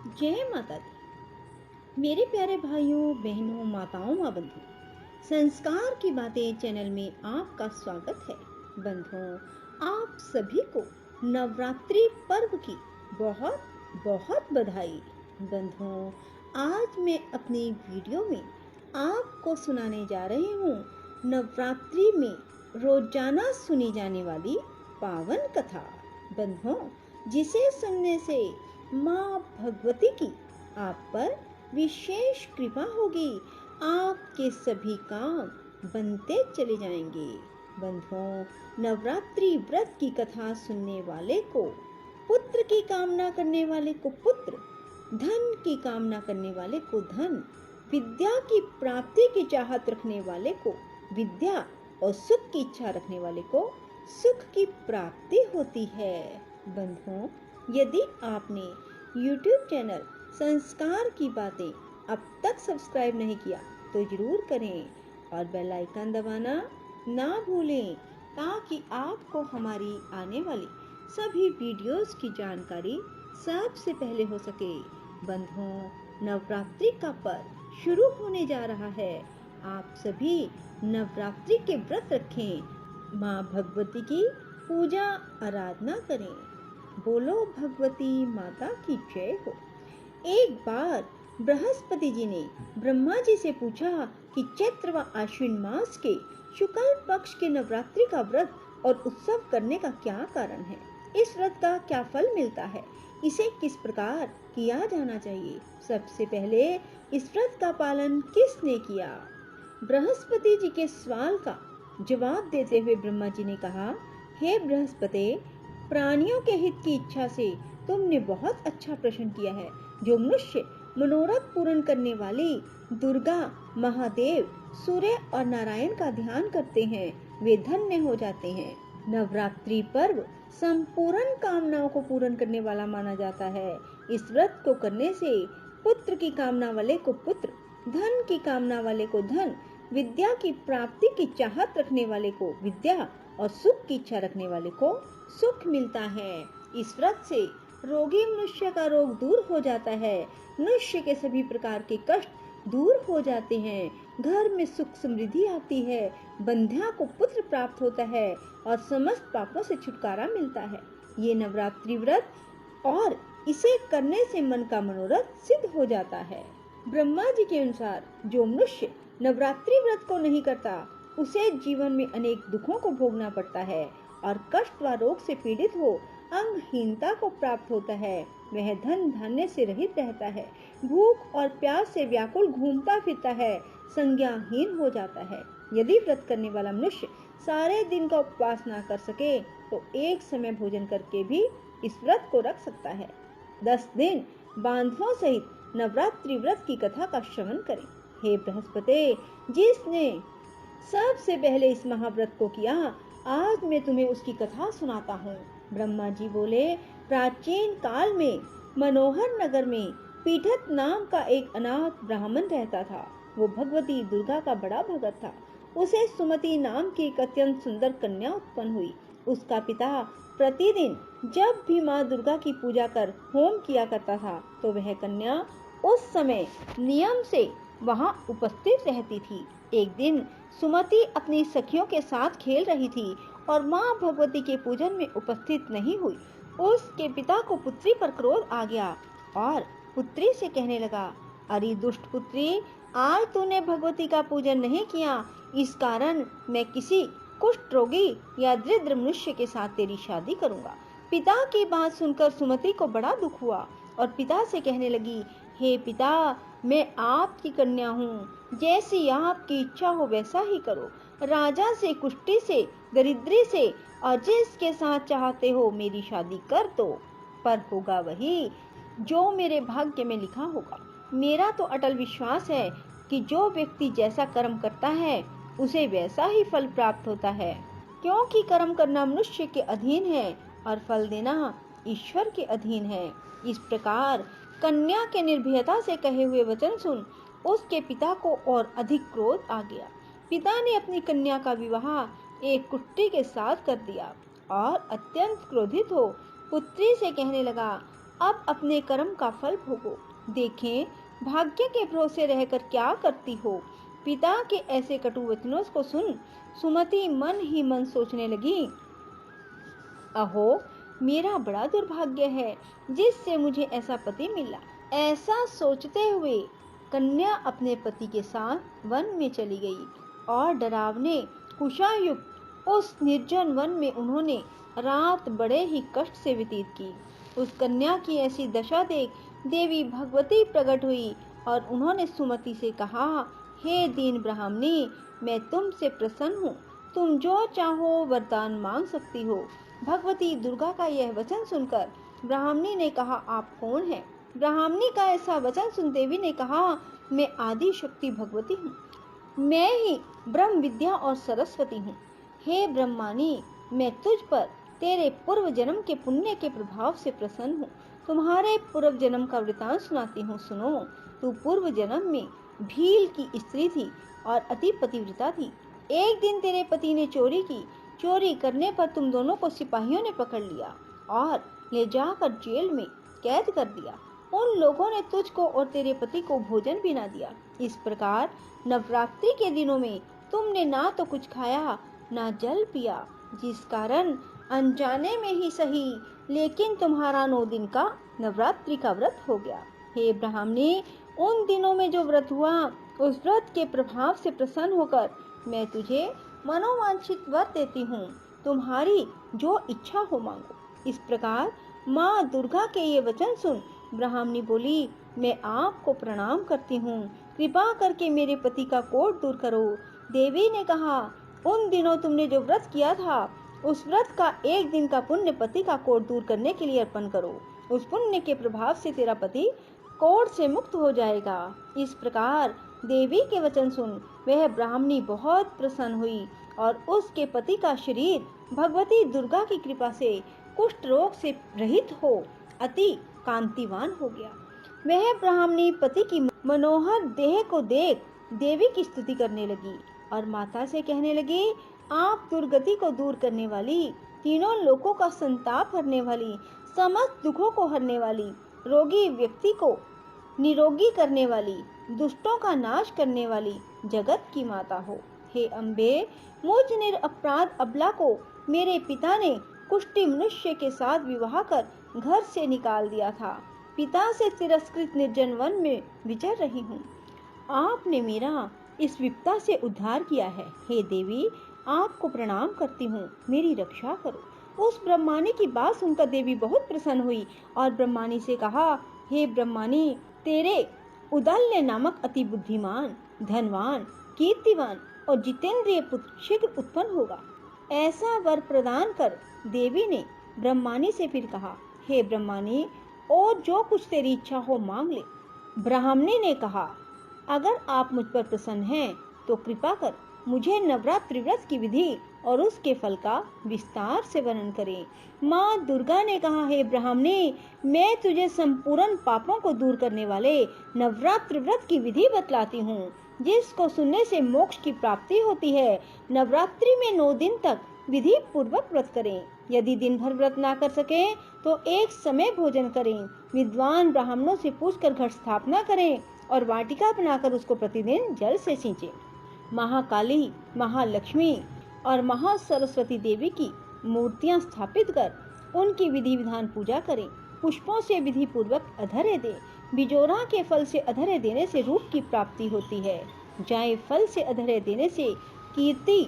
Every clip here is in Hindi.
जय माता दी। मेरे प्यारे भाइयों बहनों माताओं व बंधुओं, संस्कार की बातें चैनल में आपका स्वागत है। बंधुओं, आप सभी को नवरात्रि पर्व की बहुत बहुत बधाई। बंधुओं, आज मैं अपनी वीडियो में आपको सुनाने जा रही हूँ नवरात्रि में रोजाना सुनी जाने वाली पावन कथा। बंधुओं, जिसे सुनने से माँ भगवती की आप पर विशेष कृपा होगी, आपके सभी काम बनते चले जाएंगे। बंधुओं, नवरात्रि व्रत की कथा सुनने वाले को पुत्र की कामना करने वाले को पुत्र, धन की कामना करने वाले को धन, विद्या की प्राप्ति की चाहत रखने वाले को विद्या और सुख की इच्छा रखने वाले को सुख की प्राप्ति होती है। बंधुओं, यदि आपने YouTube चैनल संस्कार की बातें अब तक सब्सक्राइब नहीं किया तो जरूर करें और बेल आइकन दबाना ना भूलें, ताकि आपको हमारी आने वाली सभी वीडियोस की जानकारी सबसे पहले हो सके। बंधुओं, नवरात्रि का पर्व शुरू होने जा रहा है। आप सभी नवरात्रि के व्रत रखें, माँ भगवती की पूजा आराधना करें। बोलो भगवती माता की जय हो। एक बार बृहस्पति जी ने ब्रह्मा जी से पूछा कि चैत्र व आश्विन मास के शुक्ल पक्ष के नवरात्रि का व्रत और उत्सव करने का क्या कारण है, इस व्रत का क्या फल मिलता है, इसे किस प्रकार किया जाना चाहिए। सबसे पहले इस व्रत का पालन किसने किया? बृहस्पति जी के सवाल का जवाब देते हुए ब्रह्मा जी ने कहा, हे बृहस्पति, प्राणियों के हित की इच्छा से तुमने बहुत अच्छा प्रश्न किया है। जो मनुष्य मनोरथ पूर्ण करने वाली दुर्गा, महादेव, सूर्य और नारायण का ध्यान करते हैं, वे धन्य हो जाते हैं। नवरात्रि पर्व संपूर्ण कामनाओं को पूर्ण करने वाला माना जाता है। इस व्रत को करने से पुत्र की कामना वाले को पुत्र, धन की कामना वाले को धन, विद्या की प्राप्ति की चाहत रखने वाले को विद्या और सुख की इच्छा रखने वाले को सुख मिलता है। इस व्रत से रोगी मनुष्य का रोग दूर हो जाता है, मनुष्य के सभी प्रकार के कष्ट दूर हो जाते हैं, घर में सुख समृद्धि आती है, बंध्या को पुत्र प्राप्त होता है और समस्त पापों से छुटकारा मिलता है। ये नवरात्रि व्रत और इसे करने से मन का मनोरथ सिद्ध हो जाता है। ब्रह्मा जी के अनुसार जो मनुष्य नवरात्रि व्रत को नहीं करता, उसे जीवन में अनेक दुखों को भोगना पड़ता है और कष्ट व रोग से पीड़ित हो अंगहीनता को प्राप्त होता है। वह धन धान्य से रहित रहता है, भूख और प्यास से व्याकुल घूमता फिरता है, संज्ञाहीन हो जाता है। यदि व्रत करने वाला मनुष्य सारे दिन का उपवास ना कर सके तो एक समय भोजन करके भी इस व्रत को रख सकता है। 10 दिन बांधवों सहित नवरात्रि व्रत की कथा का श्रवण करें। हे बृहस्पति, जिसने सबसे पहले इस महाव्रत को किया, आज मैं तुम्हें उसकी कथा सुनाता हूँ। ब्रह्मा जी बोले, प्राचीन काल में मनोहर नगर में पीठत नाम का एक अनाथ ब्राह्मण रहता था। वो भगवती दुर्गा का बड़ा भगत था। उसे सुमति नाम की एक अत्यंत सुंदर कन्या उत्पन्न हुई। उसका पिता प्रतिदिन जब भी माँ दुर्गा की पूजा कर होम किया करता था, तो वह कन्या उस समय नियम से वहां उपस्थित रहती थी। एक दिन सुमति अपनी सखियों के साथ खेल रही थी और माँ भगवती के पूजन में उपस्थित नहीं हुई। उसके पिता को पुत्री पर क्रोध आ गया और पुत्री से कहने लगा, अरे दुष्ट पुत्री, आज तूने भगवती का पूजन नहीं किया, इस कारण मैं किसी कुष्ठ रोगी या दरिद्र मनुष्य के साथ तेरी शादी करूंगा। पिता की बात सुनकर सुमति को बड़ा दुख हुआ और पिता से कहने लगी, हे पिता, मैं आपकी कन्या हूँ, जैसी आपकी इच्छा हो वैसा ही करो। राजा से, कुष्ठी से, दरिद्री से और जिसके साथ चाहते हो मेरी शादी कर दो, पर होगा वही जो मेरे भाग्य में लिखा होगा। मेरा तो अटल विश्वास है कि जो व्यक्ति जैसा कर्म करता है उसे वैसा ही फल प्राप्त होता है, क्योंकि कर्म करना मनुष्य के अधीन है और फल देना ईश्वर के अधीन है। इस प्रकार कन्या के निर्भयता से कहे हुए वचन सुन उसके पिता को और अधिक क्रोध आ गया। पिता ने अपनी कन्या का विवाह एक कुष्ठी के साथ कर दिया और अत्यंत क्रोधित हो पुत्री से कहने लगा, अब अपने कर्म का फल भोगो। देखें भाग्य के भरोसे रहकर क्या करती हो। पिता के ऐसे कटु वचनों को सुन सुमति मन ही मन सोचने लगी, अहो मेरा बड़ा दुर्भाग्य है जिससे मुझे ऐसा पति मिला। ऐसा सोचते हुए कन्या अपने पति के साथ वन में चली गई और डरावने कुशायुक्त उस निर्जन वन में उन्होंने रात बड़े ही कष्ट से व्यतीत की। उस कन्या की ऐसी दशा देख देवी भगवती प्रकट हुई और उन्होंने सुमति से कहा, हे दीन ब्राह्मणी, मैं तुमसे प्रसन्न हूँ, तुम जो चाहो वरदान मांग सकती हो। भगवती दुर्गा का यह वचन सुनकर ब्राह्मणी ने कहा, आप कौन हैं? ब्राह्मणी का ऐसा वचन सुन देवी ने कहा, मैं आदि शक्ति भगवती हूँ, मैं ही ब्रह्म विद्या और सरस्वती हूँ। हे ब्रह्मानी, मैं तुझ पर तेरे पूर्व जन्म के पुण्य के प्रभाव से प्रसन्न हूँ। तुम्हारे पूर्व जन्म का वृतांत सुनाती हूँ, सुनो। तू पूर्व जन्म में भील की स्त्री थी और अति पतिव्रता थी। एक दिन तेरे पति ने चोरी की। चोरी करने पर तुम दोनों को सिपाहियों ने पकड़ लिया और ले जाकर जेल में कैद कर दिया। उन लोगों ने तुझको और तेरे पति को भोजन भी ना दिया। इस प्रकार नवरात्रि के दिनों में तुमने ना तो कुछ खाया ना जल पिया, जिस कारण अनजाने में ही सही लेकिन तुम्हारा 9 दिन का नवरात्रि का व्रत हो गया। हे ब्राह्मणी, उन दिनों में जो व्रत हुआ उस व्रत के प्रभाव से प्रसन्न होकर मैं तुझे मनोवांछित वर देती हूँ। तुम्हारी जो इच्छा हो मांगो। इस प्रकार माँ दुर्गा के ये वचन सुन ब्राह्मणी बोली, मैं आपको प्रणाम करती हूँ, कृपा करके मेरे पति का कोढ़ दूर करो। देवी ने कहा, उन दिनों तुमने जो व्रत किया था उस व्रत का एक दिन का पुण्य पति का कोढ़ दूर करने के लिए अर्पण करो। उस पुण्य के प्रभाव से तेरा पति कोढ़ से मुक्त हो जाएगा। इस प्रकार देवी के वचन सुन वह ब्राह्मणी बहुत प्रसन्न हुई और उसके पति का शरीर भगवती दुर्गा की कृपा से कुष्ठ रोग से रहित हो अति कांतिवान हो गया। वह ब्राह्मणी पति की मनोहर देह को देख देवी की स्तुति करने लगी और माता से कहने लगी, आप दुर्गति को दूर करने वाली, तीनों लोकों का संताप हरने वाली, समस्त दुखों को हरने वाली, रोगी व्यक्ति को निरोगी करने वाली, दुष्टों का नाश करने वाली जगत की माता हो। हे अम्बे, मुझ निरपराध अबला को मेरे पिता ने कुष्ठी मनुष्य के साथ विवाह कर घर से निकाल दिया था। पिता से तिरस्कृत निर्जन वन में विचर रही हूँ। आपने मेरा इस विपदा से उद्धार किया है। हे देवी, आपको प्रणाम करती हूँ, मेरी रक्षा करो। उस ब्रह्मानी की बात सुनकर देवी बहुत प्रसन्न हुई और ब्रह्मानी से कहा, हे ब्रह्मानी, तेरे उदल्य नामक अति बुद्धिमान, धनवान, कीर्तिवान और जितेंद्रिय पुत्र शीघ्र उत्पन्न होगा। ऐसा वर प्रदान कर देवी ने ब्रह्मानी से फिर कहा, हे ब्रह्मानी, और जो कुछ तेरी इच्छा हो मांग ले। ब्राह्मणी ने कहा, अगर आप मुझ पर प्रसन्न हैं तो कृपा कर मुझे नवरात्रि व्रत की विधि और उसके फल का विस्तार से वर्णन करें। माँ दुर्गा ने कहा, हे ब्राह्मणी, मैं तुझे संपूर्ण पापों को दूर करने वाले नवरात्रि व्रत की विधि बतलाती हूँ, जिसको सुनने से मोक्ष की प्राप्ति होती है। नवरात्रि में 9 दिन तक विधि पूर्वक व्रत करें। यदि दिन भर व्रत ना कर सके तो एक समय भोजन करें। विद्वान ब्राह्मणों से पूछकर घट स्थापना करें और वाटिका बनाकर उसको प्रतिदिन जल से सींचें। महाकाली, महालक्ष्मी और महासरस्वती देवी की मूर्तियां स्थापित कर उनकी विधि विधान पूजा करें। पुष्पों से विधि पूर्वक अधर्य दें। बिजोरा के फल से अधर्य देने से रूप की प्राप्ति होती है। जाय फल से अधर्य देने से कीर्ति,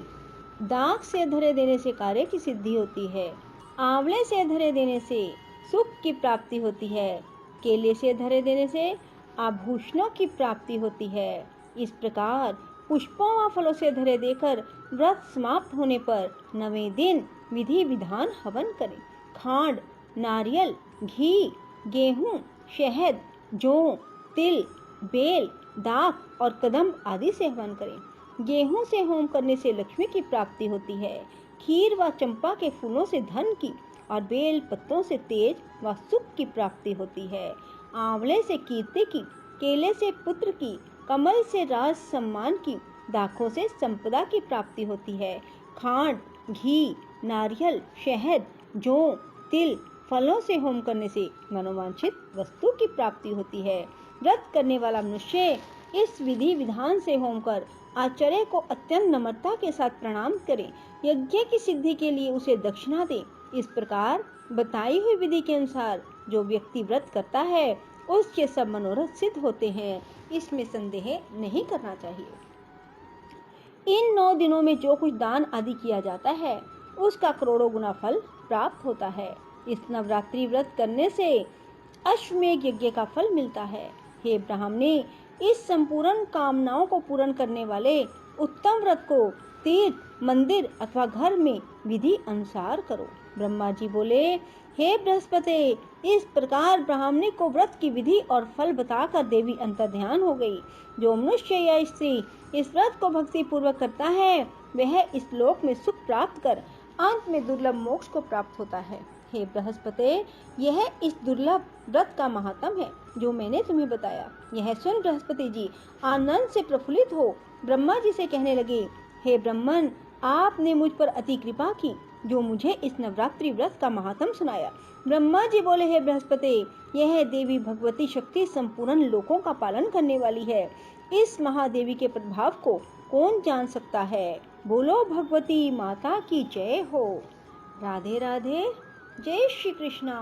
दाग से अधर्य देने से कार्य की सिद्धि होती है। आंवले से अधर्य देने से सुख की प्राप्ति होती है। केले से अधर्य देने से आभूषणों की प्राप्ति होती है। इस प्रकार पुष्पों व फलों से अधर्य देकर व्रत समाप्त होने पर 9वें दिन विधि विधान हवन करें। खांड, नारियल, घी, गेहूं, शहद, जौ, तिल, बेल, दाख और कदम्ब आदि से हवन करें। गेहूं से होम करने से लक्ष्मी की प्राप्ति होती है। खीर व चंपा के फूलों से धन की और बेल पत्तों से तेज व सुख की प्राप्ति होती है। आंवले से कीर्ति की, केले से पुत्र की, कमल से राज सम्मान की, दाखों से संपदा की प्राप्ति होती है। खांड, घी, नारियल, शहद, जौ, तिल, फलों से होम करने से मनोवांछित वस्तु की प्राप्ति होती है। व्रत करने वाला मनुष्य इस विधि विधान से होम कर आचार्य को अत्यंत नम्रता के साथ प्रणाम करे, यज्ञ की सिद्धि के लिए उसे दक्षिणा दे। इस प्रकार बताई हुई विधि के अनुसार जो व्यक्ति व्रत करता है उसके सब मनोरथ सिद्ध होते हैं, इसमें संदेह नहीं करना चाहिए। इन 9 दिनों में जो कुछ दान आदि किया जाता है उसका करोड़ों गुना फल प्राप्त होता है। इस नवरात्रि व्रत करने से अश्वमेध यज्ञ का फल मिलता है। हे ब्राह्मणे, इस संपूर्ण कामनाओं को पूर्ण करने वाले उत्तम व्रत को तीर्थ, मंदिर अथवा घर में विधि अनुसार करो। ब्रह्मा जी बोले, हे बृहस्पति, इस प्रकार ब्राह्मणी को व्रत की विधि और फल बताकर देवी अंतर्ध्यान हो गई। जो मनुष्य या स्त्री इस व्रत को भक्ति पूर्वक करता है वह इस लोक में सुख प्राप्त कर अंत में दुर्लभ मोक्ष को प्राप्त होता है। हे बृहस्पति, यह इस दुर्लभ व्रत का महात्म है जो मैंने तुम्हें बताया। यह सुन बृहस्पति जी आनंद से प्रफुल्लित हो ब्रह्मा जी से कहने लगे, हे ब्रह्मन, आपने मुझ पर अति कृपा की जो मुझे इस नवरात्रि व्रत का महात्म सुनाया। ब्रह्मा जी बोले, हे बृहस्पति, यह देवी भगवती शक्ति संपूर्ण लोकों का पालन करने वाली है। इस महादेवी के प्रभाव को कौन जान सकता है। बोलो भगवती माता की जय हो। राधे राधे, जय श्री कृष्णा।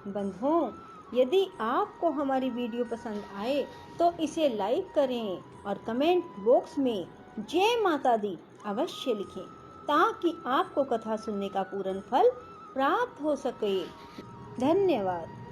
बंधुओं, यदि आपको हमारी वीडियो पसंद आए तो इसे लाइक करें और कमेंट बॉक्स में जय माता दी अवश्य लिखें ताकि आपको कथा सुनने का पूर्ण फल प्राप्त हो सके। धन्यवाद।